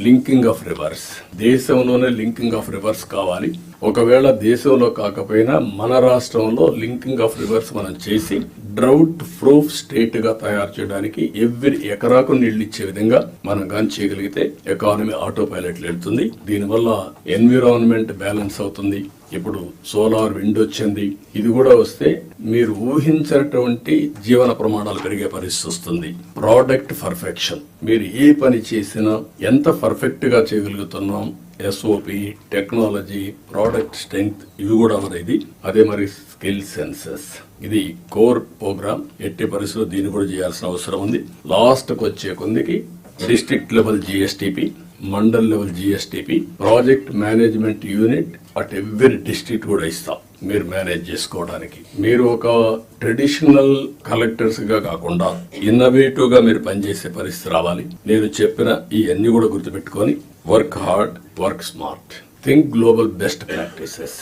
Linking of reverse. దేశంలోనే linking of reverse కావాలి. ఒకవేళ దేశంలో కాకపోయినా మన రాష్ట్రంలో లింకింగ్ ఆఫ్ రివర్స్ మనం చేసి డ్రౌట్ ప్రూఫ్ స్టేట్ గా తయారు చేయడానికి ఎవ్రీ ఎకరాకు నీళ్లు ఇచ్చే విధంగా మనం కానీ చేయగలిగితే ఎకానమీ ఆటో పైలట్ వెళ్తుంది. దీనివల్ల ఎన్విరాన్మెంట్ బ్యాలెన్స్ అవుతుంది. ఇప్పుడు సోలార్ విండ్ వచ్చింది. ఇది కూడా వస్తే మీరు ఊహించినటువంటి జీవన ప్రమాణాలు పెరిగే పరిస్థితి వస్తుంది. ప్రోడక్ట్ పర్ఫెక్షన్, మీరు ఏ పని చేసినా ఎంత పర్ఫెక్ట్ గా చేయగలుగుతున్నాం, ఎస్ఓపి, టెక్నాలజీ, ప్రోడక్ట్ స్ట్రెంగ్త్, ఇవి కూడా అనేది. అదే మరి స్కిల్ సెన్సెస్, ఇది కోర్ ప్రోగ్రామ్. ఎట్టి పరిస్థితుల్లో దీన్ని కూడా చేయాల్సిన అవసరం ఉంది. లాస్ట్ కు వచ్చే కొందికి district level GSTP, mandal level GSTP, project management unit at every district కూడా ఇస్తాం మీరు మేనేజ్ చేసుకోవడానికి. మీరు ఒక ట్రెడిషనల్ కలెక్టర్స్ గా కాకుండా ఇన్నోవేటివ్ గా మీరు పనిచేసే పరిస్థితి రావాలి. నేను చెప్పిన ఈ అన్ని కూడా గుర్తుపెట్టుకొని work hard, work smart, think global best practices.